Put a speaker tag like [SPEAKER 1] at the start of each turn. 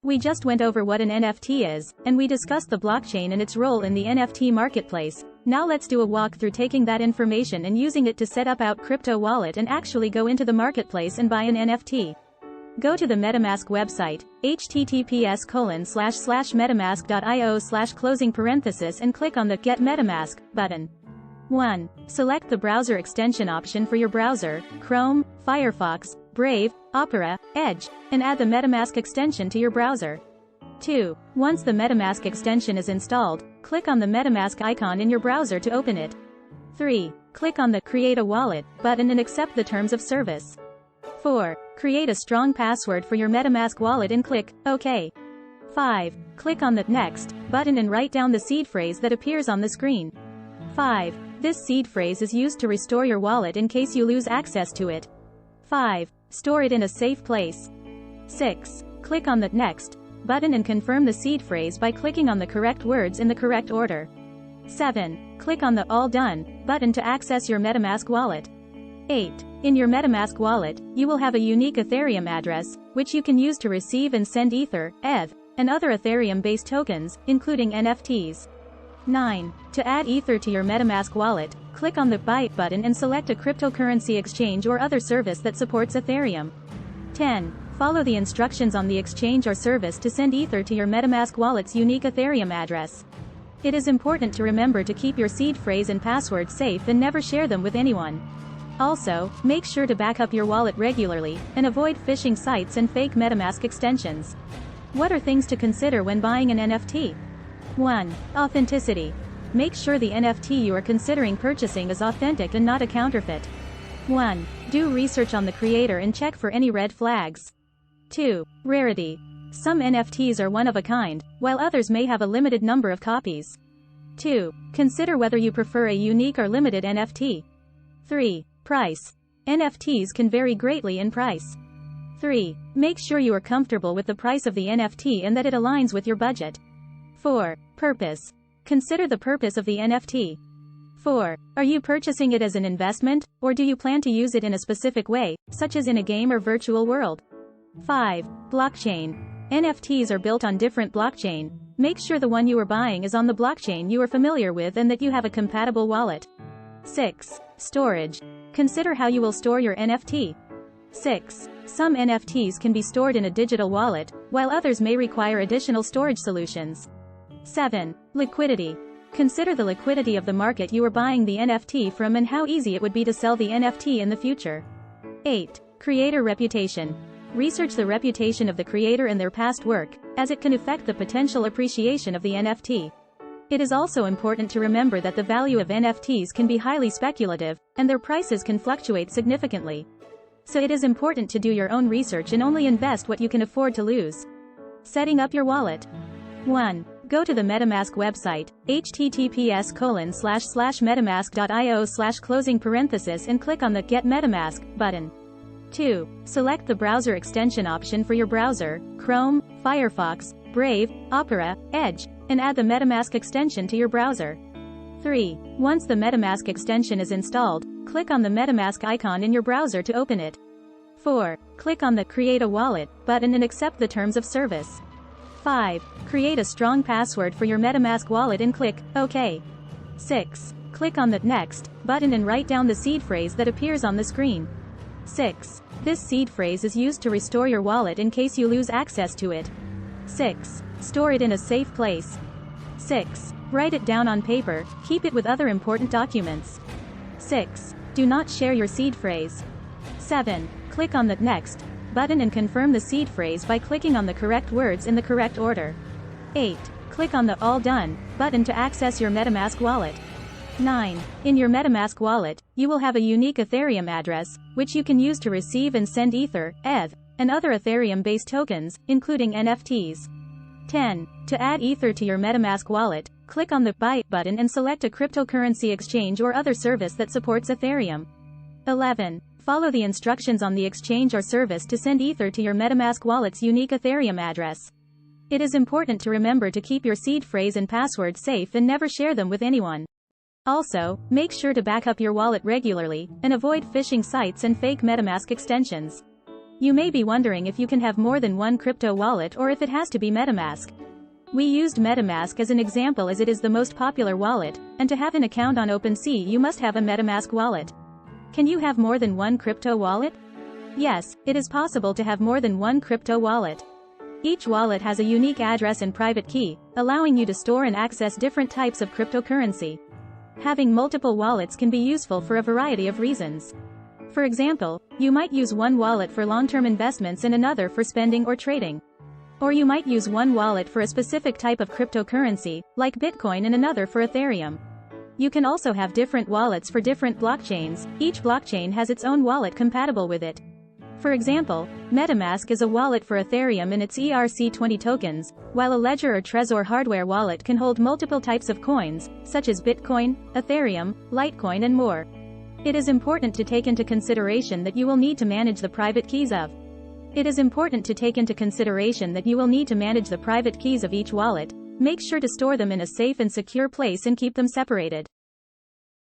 [SPEAKER 1] We just went over what an NFT is, and we discussed the blockchain and its role in the NFT marketplace. Now let's do a walk through taking that information and using it to set up our crypto wallet and actually go into the marketplace and buy an NFT. Go to the MetaMask website, https://metamask.io/, and click on the Get MetaMask button. 1. Select the browser extension option for your browser, Chrome, Firefox, Brave, Opera, Edge, and add the MetaMask extension to your browser. 2. Once the MetaMask extension is installed, click on the MetaMask icon in your browser to open it. 3. Click on the Create a Wallet button and accept the terms of service. 4. Create a strong password for your MetaMask wallet and click OK. 5. Click on the Next button and write down the seed phrase that appears on the screen. 5. This seed phrase is used to restore your wallet in case you lose access to it. 5. Store it in a safe place. 6. Click on the Next button and confirm the seed phrase by clicking on the correct words in the correct order. 7. Click on the All Done button to access your MetaMask wallet. 8. In your MetaMask wallet, you will have a unique Ethereum address, which you can use to receive and send Ether, ETH, and other Ethereum-based tokens, including NFTs. 9. To add Ether to your MetaMask wallet, click on the Buy button and select a cryptocurrency exchange or other service that supports Ethereum. 10. Follow the instructions on the exchange or service to send Ether to your MetaMask wallet's unique Ethereum address. It is important to remember to keep your seed phrase and password safe and never share them with anyone. Also, make sure to back up your wallet regularly, and avoid phishing sites and fake MetaMask extensions. What are things to consider when buying an NFT? 1. Authenticity. Make sure the NFT you are considering purchasing is authentic and not a counterfeit. 1. Do research on the creator and check for any red flags. 2. Rarity. Some NFTs are one of a kind, while others may have a limited number of copies. 2. Consider whether you prefer a unique or limited NFT. 3. Price. NFTs can vary greatly in price. 3. Make sure you are comfortable with the price of the NFT and that it aligns with your budget. 4. Purpose. Consider the purpose of the NFT. 4. Are you purchasing it as an investment, or do you plan to use it in a specific way, such as in a game or virtual world? 5. Blockchain. NFTs are built on different blockchain. Make sure the one you are buying is on the blockchain you are familiar with and that you have a compatible wallet. 6. Storage. Consider how you will store your NFT. 6. Some NFTs can be stored in a digital wallet, while others may require additional storage solutions. 7. Liquidity. Consider the liquidity of the market you are buying the NFT from and how easy it would be to sell the NFT in the future. 8. Creator reputation. Research the reputation of the creator and their past work, as it can affect the potential appreciation of the NFT. It is also important to remember that the value of NFTs can be highly speculative, and their prices can fluctuate significantly. So it is important to do your own research and only invest what you can afford to lose. Setting up your wallet. 1. Go to the MetaMask website, https://metamask.io/, and click on the Get MetaMask button. 2. Select the browser extension option for your browser, Chrome, Firefox, Brave, Opera, Edge, and add the MetaMask extension to your browser. 3. Once the MetaMask extension is installed, click on the MetaMask icon in your browser to open it. 4. Click on the Create a Wallet button and accept the terms of service. 5. Create a strong password for your MetaMask wallet and click OK. 6. Click on the Next button and write down the seed phrase that appears on the screen. 6. This seed phrase is used to restore your wallet in case you lose access to it. 6. Store it in a safe place. 6. Write it down on paper, keep it with other important documents. 6. Do not share your seed phrase. 7. Click on the Next button and confirm the seed phrase by clicking on the correct words in the correct order. 8. Click on the All Done button to access your MetaMask wallet. 9. In your MetaMask wallet, you will have a unique Ethereum address, which you can use to receive and send Ether, ETH, and other Ethereum-based tokens, including NFTs. 10. To add Ether to your MetaMask wallet, click on the Buy button and select a cryptocurrency exchange or other service that supports Ethereum. 11. Follow the instructions on the exchange or service to send Ether to your MetaMask wallet's unique Ethereum address. It is important to remember to keep your seed phrase and password safe and never share them with anyone. Also, make sure to back up your wallet regularly, and avoid phishing sites and fake MetaMask extensions. You may be wondering if you can have more than one crypto wallet or if it has to be MetaMask. We used MetaMask as an example as it is the most popular wallet, and to have an account on OpenSea you must have a MetaMask wallet. Can you have more than one crypto wallet? Yes, it is possible to have more than one crypto wallet. Each wallet has a unique address and private key, allowing you to store and access different types of cryptocurrency. Having multiple wallets can be useful for a variety of reasons. For example, you might use one wallet for long-term investments and another for spending or trading. Or you might use one wallet for a specific type of cryptocurrency, like Bitcoin, and another for Ethereum. You can also have different wallets for different blockchains. Each blockchain has its own wallet compatible with it. For example, MetaMask is a wallet for Ethereum and its ERC20 tokens, while a Ledger or Trezor hardware wallet can hold multiple types of coins, such as Bitcoin, Ethereum, Litecoin, and more. It is important to take into consideration that you will need to manage the private keys of each wallet. Make sure to store them in a safe and secure place and keep them separated.